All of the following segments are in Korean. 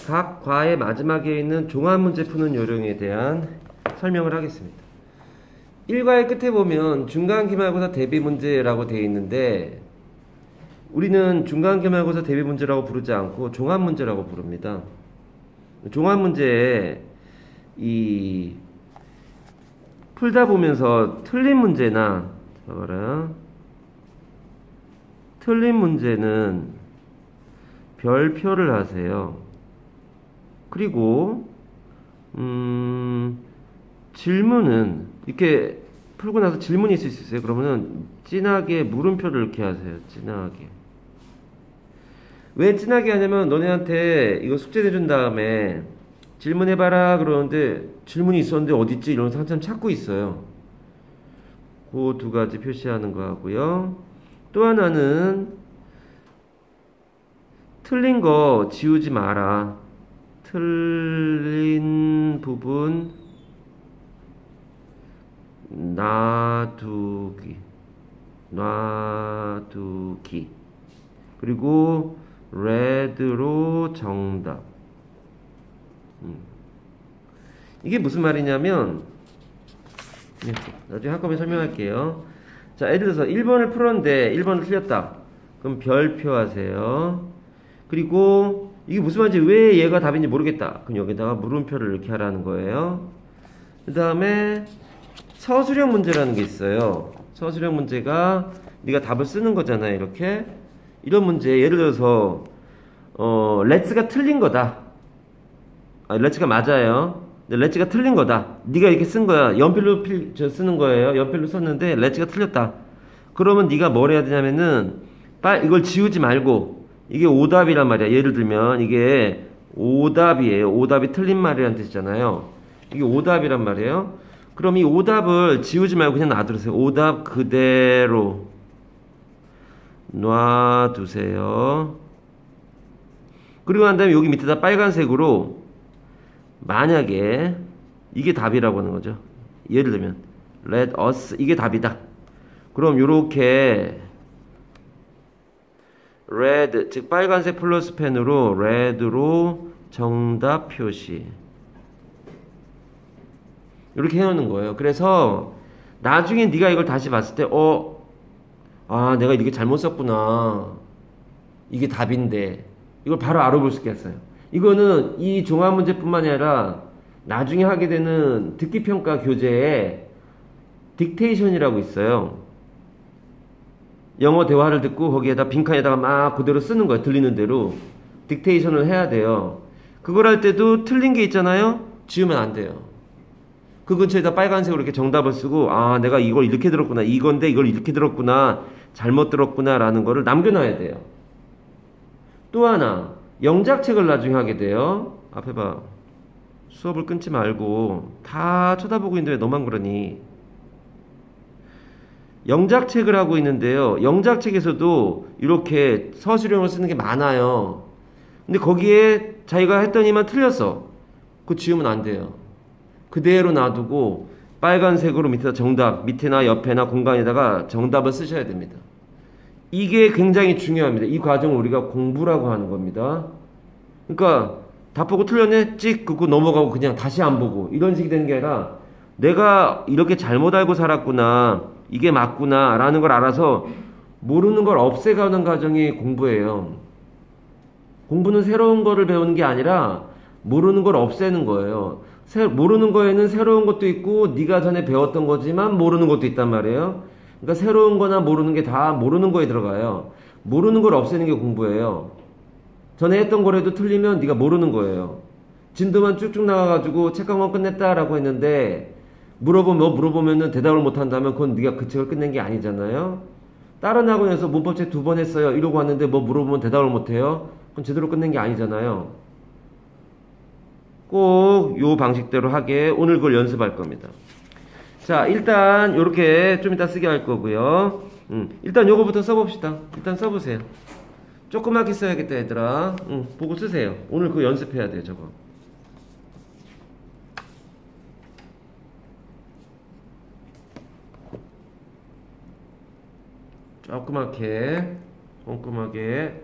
각 과의 마지막에 있는 종합문제 푸는 요령에 대한 설명을 하겠습니다. 1과의 끝에 보면 중간기말고사 대비문제라고 되어 있는데 우리는 중간기말고사 대비문제라고 부르지 않고 종합문제라고 부릅니다. 종합문제에 이 풀다 보면서 틀린 문제나 틀린 문제는 별표를 하세요. 그리고 질문은 이렇게 풀고 나서 질문이 있을 수 있어요. 그러면은 진하게 물음표를 이렇게 하세요. 진하게. 왜 진하게 하냐면 너네한테 이거 숙제 내준 다음에 질문해봐라 그러는데 질문이 있었는데 어딨지? 이러면서 한참 찾고 있어요. 그 두 가지 표시하는 거 하고요. 또 하나는 틀린 거 지우지 마라. 틀린 부분 놔두기. 그리고 red로 정답. 이게 무슨 말이냐면 나중에 한꺼번에 설명할게요. 자, 예를 들어서 1번을 풀었는데 1번을 틀렸다. 그럼 별표 하세요. 그리고 이게 무슨 말인지 왜 얘가 답인지 모르겠다. 그럼 여기다가 물음표를 이렇게 하라는 거예요. 그 다음에 서술형 문제라는 게 있어요. 서술형 문제가 네가 답을 쓰는 거잖아요. 이렇게 이런 문제 예를 들어서 let's가 틀린 거다. let's가 맞아요. 근데 let's가 틀린 거다. 네가 이렇게 쓴 거야. 연필로 쓰는 거예요. 연필로 썼는데 let's가 틀렸다. 그러면 네가 뭘 해야 되냐면은 이걸 지우지 말고 이게 오답이란 말이야. 예를 들면 이게 오답이에요. 오답이 틀린 말이라는 뜻이잖아요. 이게 오답이란 말이에요. 그럼 이 오답을 지우지 말고 그냥 놔두세요. 오답 그대로 놔두세요. 그리고 난 다음에 여기 밑에다 빨간색으로 만약에 이게 답이라고 하는 거죠. 예를 들면 let us 이게 답이다. 그럼 요렇게 red 즉 빨간색 플러스 펜으로 red로 정답 표시 이렇게 해놓는 거예요. 그래서 나중에 네가 이걸 다시 봤을 때 내가 이게 잘못 썼구나. 이게 답인데 이걸 바로 알아볼 수 있겠어요. 이거는 이 종합문제뿐만 아니라 나중에 하게 되는 듣기평가 교재에 딕테이션이라고 있어요. 영어 대화를 듣고 거기에다 빈칸에다가 막 그대로 쓰는 거예요. 들리는 대로 딕테이션을 해야 돼요. 그걸 할 때도 틀린 게 있잖아요. 지우면 안 돼요. 그 근처에다 빨간색으로 이렇게 정답을 쓰고 내가 이걸 이렇게 들었구나. 이건데 이걸 이렇게 들었구나. 잘못 들었구나 라는 거를 남겨놔야 돼요. 또 하나 영작책을 나중에 하게 돼요. 앞에 봐. 수업을 끊지 말고 다 쳐다보고 있는데 왜 너만 그러니. 영작책을 하고 있는데요. 영작책에서도 이렇게 서술형을 쓰는 게 많아요. 근데 거기에 자기가 했더니만 틀렸어. 그거 지우면 안 돼요. 그대로 놔두고 빨간색으로 밑에다 정답, 밑에나 옆에나 공간에다가 정답을 쓰셔야 됩니다. 이게 굉장히 중요합니다. 이 과정을 우리가 공부라고 하는 겁니다. 그러니까 답 보고 틀렸네? 찍 긋고 넘어가고 그냥 다시 안 보고 이런 식이 되는 게 아니라 내가 이렇게 잘못 알고 살았구나. 이게 맞구나 라는 걸 알아서 모르는 걸 없애가는 과정이 공부예요. 공부는 새로운 거를 배우는 게 아니라 모르는 걸 없애는 거예요. 모르는 거에는 새로운 것도 있고 네가 전에 배웠던 거지만 모르는 것도 있단 말이에요. 그러니까 새로운 거나 모르는 게 다 모르는 거에 들어가요. 모르는 걸 없애는 게 공부예요. 전에 했던 거라도 틀리면 네가 모르는 거예요. 진도만 쭉쭉 나가가지고 책 한 권 끝냈다라고 했는데 물어보면은 대답을 못한다면 그건 네가 그 책을 끝낸 게 아니잖아요. 다른 학원에서 문법책 2번 했어요. 이러고 왔는데 물어보면 대답을 못해요. 그건 제대로 끝낸 게 아니잖아요. 꼭 요 방식대로 하게 오늘 그걸 연습할 겁니다. 자, 일단 요렇게 좀 이따 쓰게 할 거고요. 일단 요거부터 써봅시다. 일단 써보세요. 조그맣게 써야겠다 얘들아. 보고 쓰세요. 오늘 그거 연습해야 돼요. 저거 조그맣게 꼼꼼하게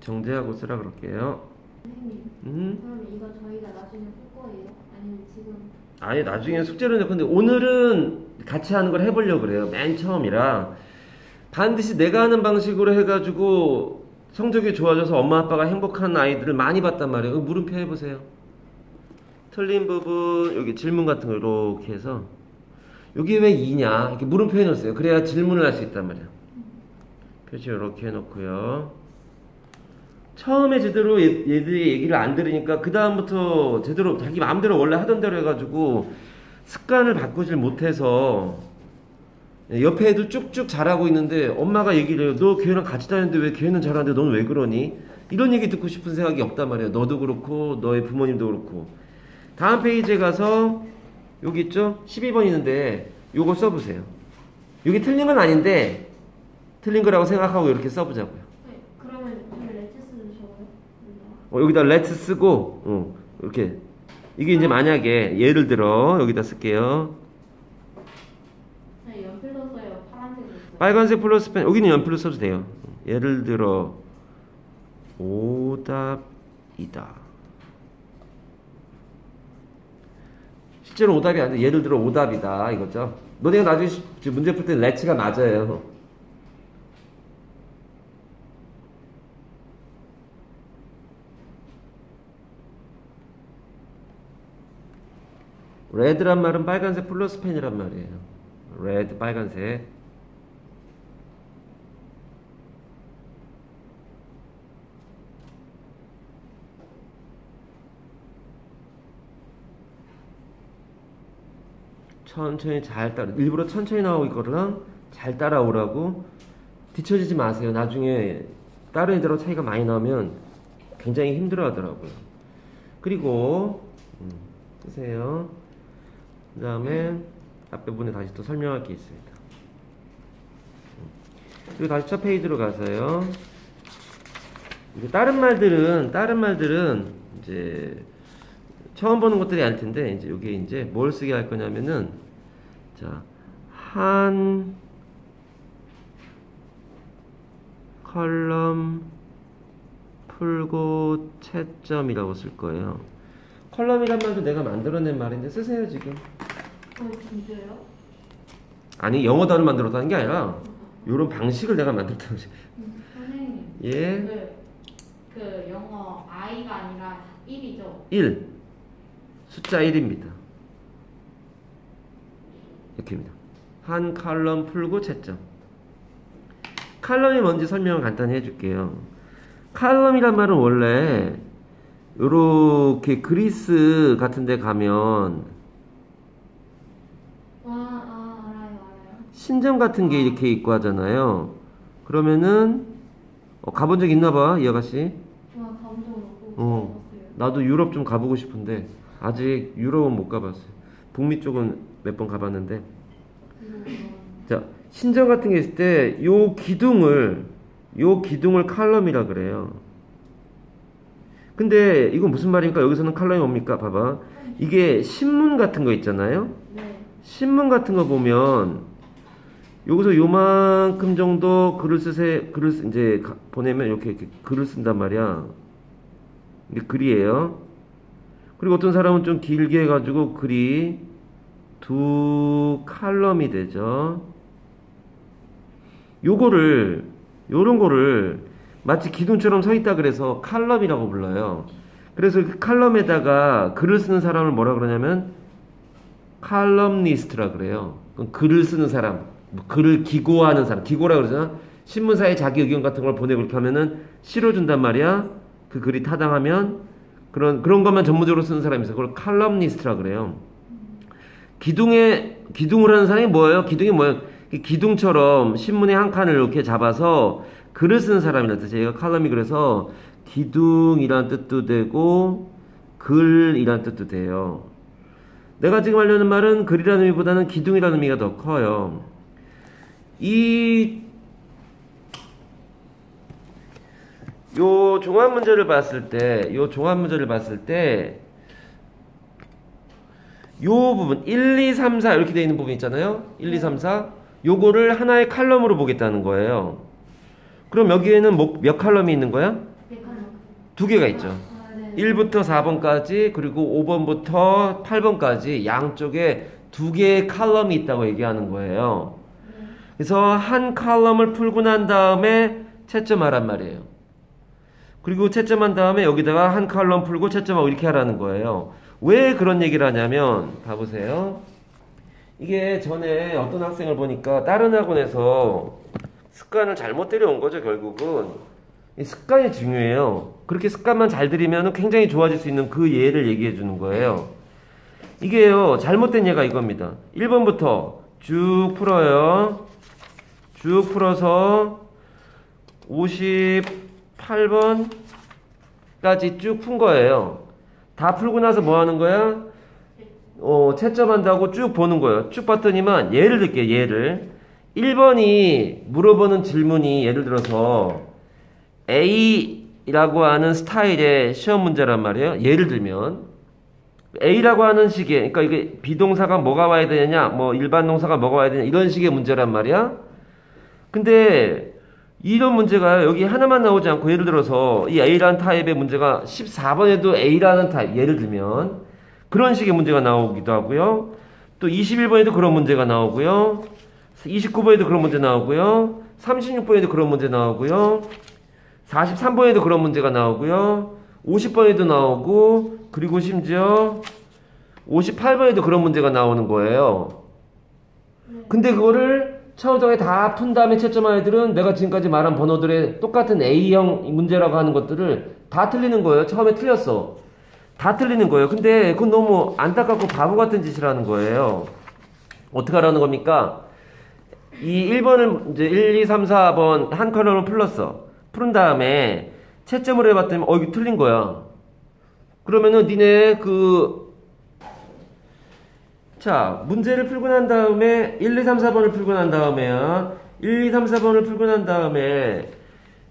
정제하고 쓰라 그럴게요. 선생님, 그럼 이거 저희가 나중에 풀 거예요? 아니면 지금? 아니 나중에 숙제로 낼 건데 오늘은 같이 하는 걸 해보려고 그래요. 맨 처음이라 반드시 내가 하는 방식으로 해가지고 성적이 좋아져서 엄마 아빠가 행복한 아이들을 많이 봤단 말이에요. 물음표 해보세요. 틀린 부분 여기 질문 같은 거 이렇게 해서 여기 왜 2냐 이렇게 물음표 해놓으세요. 그래야 질문을 할 수 있단 말이에요. 표시 이렇게 해놓고요. 처음에 제대로 얘들이 얘기를 안 들으니까 그 다음부터 제대로 자기 마음대로 원래 하던 대로 해가지고 습관을 바꾸질 못해서 옆에 애들 쭉쭉 잘하고 있는데 엄마가 얘기를 해요. 너 걔랑 같이 다녔는데 왜 걔는 잘하는데 너는 왜 그러니? 이런 얘기 듣고 싶은 생각이 없단 말이에요. 너도 그렇고 너의 부모님도 그렇고. 다음 페이지에 가서 여기 있죠? 12번 있는데 요거 써보세요. 여기 틀린 건 아닌데 틀린 거라고 생각하고 이렇게 써보자고요. 네, 그러면 레츠 적어요? 여기다 let's 쓰고 이렇게 이게 이제 만약에 예를 들어 여기다 쓸게요. 네, 연필로 써요? 파란색으로 써요? 빨간색 플러스 펜 여기는 연필로 써도 돼요. 예를 들어 오답이다. 실제로 오답이 아닌데 예를 들어 오답이다 이거죠. 너네가 나중에 문제 풀 때 let's가 맞아요. red란 말은 빨간색 플러스 펜이란 말이에요. red 빨간색. 천천히 잘 따라 일부러 천천히 나오고 있거나 잘 따라오라고 뒤처지지 마세요. 나중에 다른 애들하고 차이가 많이 나면 굉장히 힘들어 하더라고요. 그리고 쓰세요. 그 다음에 앞에 부분에 다시 또 설명할 게 있습니다. 그리고 다시 첫 페이지로 가서요. 이제 다른 말들은 이제 처음 보는 것들이 아닐 텐데 이제 여기 이제 뭘 쓰게 할 거냐면은 자, 한 컬럼 풀고 채점이라고 쓸 거예요. 컬럼이란 말도 내가 만들어낸 말인데 쓰세요 지금. 진짜요? 아니 영어 단어 만들었다는 게 아니라 이런 방식을 내가 만들었다는 거지. 선생님. 예. 그 영어 I가 아니라 1이죠? 1. 숫자 1입니다. 이렇게입니다. 한 칼럼 풀고 채점. 칼럼이 뭔지 설명을 간단히 해줄게요. 칼럼이란 말은 원래 요렇게 그리스 같은 데 가면 알아요. 신점 같은 게 이렇게 있고 하잖아요. 그러면은 가본 적 있나 봐, 이 아가씨. 가본 적은 없고 나도 유럽 좀 가보고 싶은데 아직 유럽은 못 가봤어요. 북미 쪽은 몇 번 가봤는데. 자, 신점 같은 게 있을 때 요 기둥을 칼럼이라 그래요. 근데 이건 무슨 말입니까? 여기서는 칼럼이 뭡니까? 봐봐. 이게 신문 같은 거 있잖아요. 네. 신문 같은 거 보면 여기서 요만큼 정도 글을 이제 보내면 이렇게 글을 쓴단 말이야. 이게 글이에요. 그리고 어떤 사람은 좀 길게 해가지고 글이 2칼럼이 되죠. 요런 거를 마치 기둥처럼 서 있다 그래서 칼럼이라고 불러요. 그래서 그 칼럼에다가 글을 쓰는 사람을 뭐라 그러냐면 칼럼니스트라 그래요. 글을 쓰는 사람, 글을 기고하는 사람, 기고라 그러잖아. 신문사에 자기 의견 같은 걸 보내고 이렇게 하면은 실어준단 말이야. 그 글이 타당하면 그런 것만 전문적으로 쓰는 사람이 있어. 그걸 칼럼니스트라 그래요. 기둥을 하는 사람이 뭐예요? 기둥이 뭐예요? 기둥처럼 신문의 한 칸을 이렇게 잡아서 글을 쓰는 사람이라는 뜻이에요. 얘가 칼럼이 그래서 기둥이란 뜻도 되고 글이란 뜻도 돼요. 내가 지금 하려는 말은 글이라는 의미보다는 기둥이라는 의미가 더 커요. 요 종합 문제를 봤을 때, 요 부분 1, 2, 3, 4 이렇게 되어 있는 부분 있잖아요. 1, 2, 3, 4 요거를 하나의 칼럼으로 보겠다는 거예요. 그럼 여기에는 몇 칼럼이 있는 거야? 네 칼럼. 2개가 있죠. 네. 1부터 4번까지 그리고 5번부터 8번까지 양쪽에 두 개의 칼럼이 있다고 얘기하는 거예요. 그래서 한 칼럼을 풀고 난 다음에 채점하란 말이에요. 그리고 채점한 다음에 여기다가 한 칼럼 풀고 채점하고 이렇게 하라는 거예요. 왜 그런 얘기를 하냐면 봐보세요. 이게 전에 어떤 학생을 보니까 다른 학원에서 습관을 잘못 들여온 거죠. 결국은 이 습관이 중요해요. 그렇게 습관만 잘 들이면 굉장히 좋아질 수 있는 그 예를 얘기해 주는 거예요. 이게요 잘못된 예가 이겁니다. 1번부터 쭉 풀어요. 쭉 풀어서 58번까지 쭉 푼 거예요. 다 풀고 나서 뭐 하는 거야? 채점한다고 쭉 보는 거예요. 쭉 봤더니만 예를 들게요. 예를 1번이 물어보는 질문이 예를 들어서 A라고 하는 스타일의 시험 문제란 말이에요. 예를 들면 A라고 하는 식의, 그러니까 이게 비동사가 뭐가 와야 되느냐, 뭐 일반 동사가 뭐가 와야 되냐 이런 식의 문제란 말이야. 근데 이런 문제가 여기 하나만 나오지 않고 예를 들어서 이 A라는 타입의 문제가 14번에도 A라는 타입 예를 들면 그런 식의 문제가 나오기도 하고요. 또 21번에도 그런 문제가 나오고요. 29번에도 그런 문제 나오고요. 36번에도 그런 문제 나오고요. 43번에도 그런 문제가 나오고요. 50번에도 나오고 그리고 심지어 58번에도 그런 문제가 나오는 거예요. 근데 그거를 처음부터 다 푼 다음에 채점한 애들은 내가 지금까지 말한 번호들의 똑같은 A형 문제라고 하는 것들을 다 틀리는 거예요. 처음에 틀렸어. 다 틀리는 거예요. 근데 그건 너무 안타깝고 바보 같은 짓을 하는 거예요. 어떻게 하라는 겁니까? 이 1번을 이제 1, 2, 3, 4번 한 컬럼을 풀었어. 푸른 다음에 채점을 해봤더니 이거 틀린 거야. 그러면은 니네 자 문제를 풀고 난 다음에 1, 2, 3, 4번을 풀고 난 다음에야 1, 2, 3, 4번을 풀고 난 다음에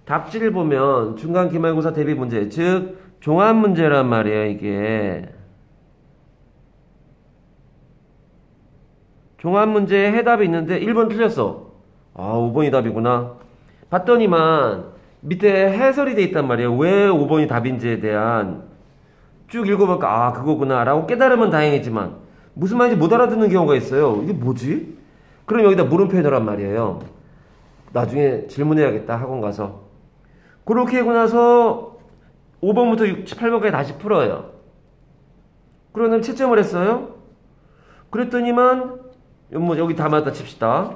답지를 보면 중간 기말고사 대비 문제 즉 종합 문제란 말이에요. 이게 종합 문제에 해답이 있는데 1번 틀렸어. 5번이 답이구나. 봤더니만 밑에 해설이 돼 있단 말이에요. 왜 5번이 답인지에 대한 쭉 읽어볼까 그거구나 라고 깨달으면 다행이지만 무슨 말인지 못 알아듣는 경우가 있어요. 이게 뭐지? 그럼 여기다 물음표 해놓으란 말이에요. 나중에 질문해야겠다 학원 가서. 그렇게 하고 나서 5번부터 8번까지 다시 풀어요. 그러면 채점을 했어요. 그랬더니만 여기 다 맞다 칩시다.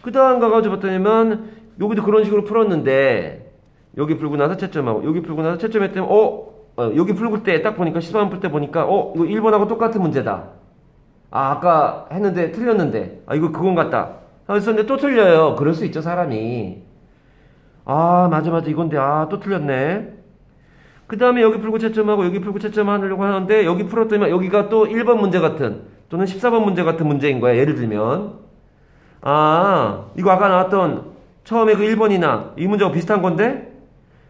그 다음 가가지고 봤더니만 여기도 그런 식으로 풀었는데 여기 풀고 나서 채점하고 여기 풀고 나서 채점했더니 여기 풀고 때 딱 보니까 10번 풀 때 보니까 이거 1번하고 똑같은 문제다. 아까 했는데 틀렸는데 이거 그건 같다. 그래서 근데 또 틀려요. 그럴 수 있죠 사람이. 맞아 이건데 또 틀렸네. 그 다음에 여기 풀고 채점하고 여기 풀고 채점하려고 하는데 여기 풀었더니 여기가 또 1번 문제 같은 또는 14번 문제 같은 문제인 거야. 예를 들면 이거 아까 나왔던 처음에 그 1번이나 이 문제하고 비슷한 건데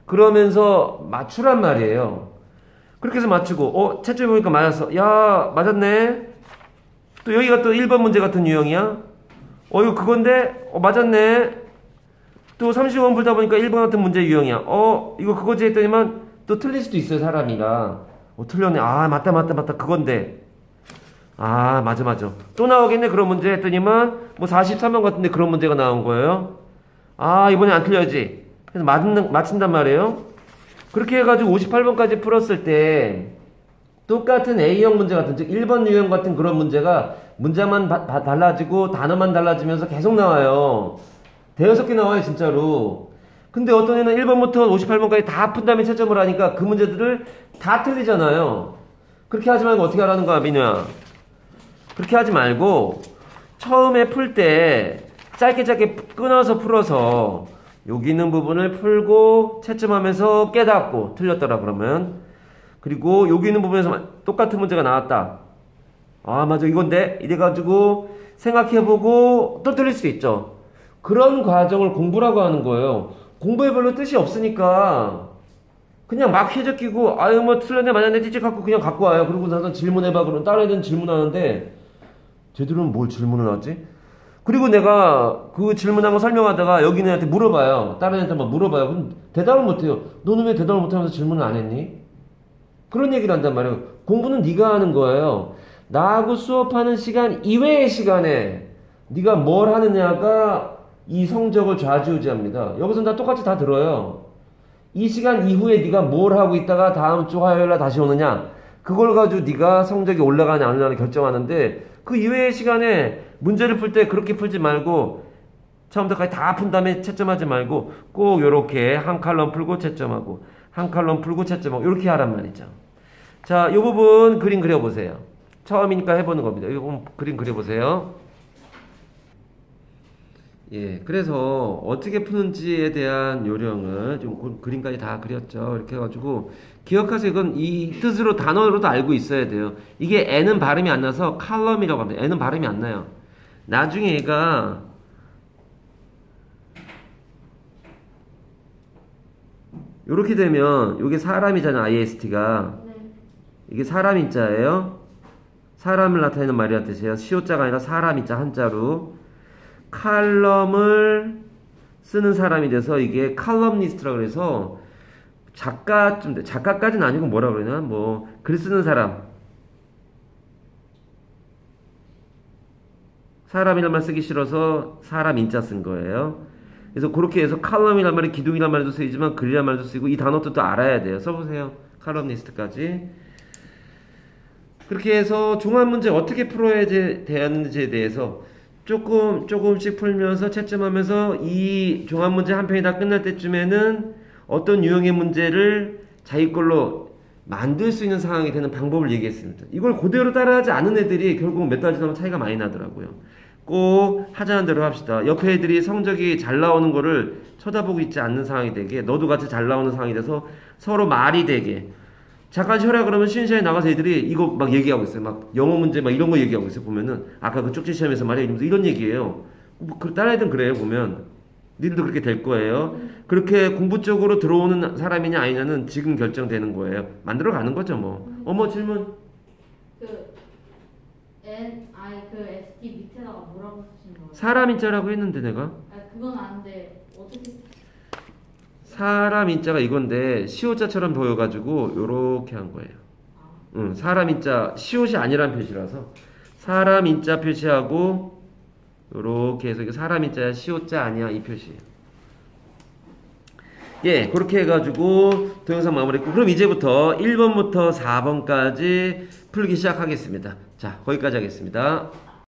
그러면서 맞추란 말이에요. 그렇게 해서 맞추고 채점해보니까 맞았어. 야 맞았네. 또 여기가 또 1번 문제 같은 유형이야. 이거 그건데 맞았네. 또 35번 풀다 보니까 1번 같은 문제 유형이야. 이거 그거지 했더니만 또 틀릴 수도 있어요 사람이라. 틀렸네. 맞다 그건데. 맞아 또 나오겠네 그런 문제 했더니만 뭐 43번 같은데 그런 문제가 나온 거예요. 이번에 안 틀려야지. 그래서 맞춘단 말이에요. 그렇게 해가지고 58번까지 풀었을 때 똑같은 A형 문제 같은 즉 1번 유형 같은 그런 문제가 문장만 달라지고 단어만 달라지면서 계속 나와요. 대여섯 개 나와요 진짜로. 근데 어떤 애는 1번부터 58번까지 다 푼 다음에 채점을 하니까 그 문제들을 다 틀리잖아요. 그렇게 하지 말고 어떻게 하라는 거야 민우야. 그렇게 하지 말고 처음에 풀 때 짧게 끊어서 풀어서 여기 있는 부분을 풀고 채점하면서 깨닫고 틀렸더라 그러면 그리고 여기 있는 부분에서 똑같은 문제가 나왔다. 맞아 이건데 이래가지고 생각해보고 또 틀릴 수 있죠. 그런 과정을 공부라고 하는 거예요. 공부에 별로 뜻이 없으니까 그냥 막 해적기고 뭐 틀렸네 맞았네 찌찌갖고 그냥 갖고 와요. 그리고 나서 질문해봐 그러면 다른 애들은 질문하는데 쟤들은 뭘 질문을 하지? 그리고 내가 그 질문한 거 설명하다가 여기 있는 애한테 물어봐요. 다른 애한테 막 물어봐요. 그럼 대답을 못해요. 너는 왜 대답을 못하면서 질문을 안 했니? 그런 얘기를 한단 말이에요. 공부는 네가 하는 거예요. 나하고 수업하는 시간 이외의 시간에 네가 뭘 하느냐가 이 성적을 좌지우지합니다. 여기서 다 똑같이 다 들어요. 이 시간 이후에 네가 뭘 하고 있다가 다음 주 화요일날 다시 오느냐, 그걸 가지고 네가 성적이 올라가냐 안 올라가냐 결정하는데, 그 이외의 시간에 문제를 풀 때 그렇게 풀지 말고 처음부터까지 다 푼 다음에 채점하지 말고 꼭 요렇게 한 칼럼 풀고 채점하고 한 칼럼 풀고 채점하고 이렇게 하란 말이죠. 자, 이 부분 그림 그려보세요. 처음이니까 해보는 겁니다. 이 부분 그림 그려보세요. 예, 그래서 어떻게 푸는지에 대한 요령을 좀 그림까지 다 그렸죠. 이렇게 해가지고 기억하세요. 이건 이 뜻으로 단어로도 알고 있어야 돼요. 이게 N은 발음이 안 나서 칼럼이라고 합니다. N은 발음이 안 나요. 나중에 얘가 요렇게 되면 요게 사람이잖아. IST가 네. 이게 사람 인자예요. 사람을 나타내는 말이란 뜻이에요. 시옷자가 아니라 사람 인자 한자로 칼럼을 쓰는 사람이 돼서 이게 칼럼니스트라고 그래서 작가까지는 아니고 뭐라 그러냐, 뭐 글 쓰는 사람이란 말 쓰기 싫어서 사람 인자 쓴 거예요. 그래서 그렇게 해서 칼럼이란 말이 기둥이란 말도 쓰이지만 글이란 말도 쓰이고 이 단어도 또 알아야 돼요. 써보세요. 칼럼니스트까지. 그렇게 해서 종합 문제 어떻게 풀어야 되는지에 대해서 조금씩 풀면서 채점하면서 이 종합 문제 한 편이 다 끝날 때쯤에는 어떤 유형의 문제를 자기 걸로 만들 수 있는 상황이 되는 방법을 얘기했습니다. 이걸 그대로 따라하지 않은 애들이 결국 몇 달 지나면 차이가 많이 나더라고요. 꼭 하자는 대로 합시다. 옆에 애들이 성적이 잘 나오는 거를 쳐다보고 있지 않는 상황이 되게, 너도 같이 잘 나오는 상황이 돼서 서로 말이 되게. 잠깐 쉬어라 그러면 쉬는 시간에 나가서 애들이 이거 막 얘기하고 있어요. 막 영어 문제 막 이런 거 얘기하고 있어요. 보면은 아까 그 쪽지 시험에서 말이야 이러면서 이런 얘기예요. 뭐 다른 애들은 그래요. 보면 니들도 그렇게 될 거예요. 그렇게 공부 쪽으로 들어오는 사람이냐 아니냐는 지금 결정되는 거예요. 만들어 가는 거죠 뭐. 어머 질문. 그 ST 밑에다가 뭐라고 쓰신 거예요? 사람 인자라고 했는데 내가. 아, 그건 아는데 어떻게? 사람 인자가 이건데 시옷자처럼 보여가지고 요렇게 한 거예요. 응, 사람 인자 시옷이 아니란 표시라서 사람 인자 표시하고 요렇게 해서 사람 인자야 시옷자 아니야 이 표시예요. 예, 그렇게 해가지고 동영상 마무리했고, 그럼 이제부터 1번부터 4번까지 풀기 시작하겠습니다. 자, 거기까지 하겠습니다.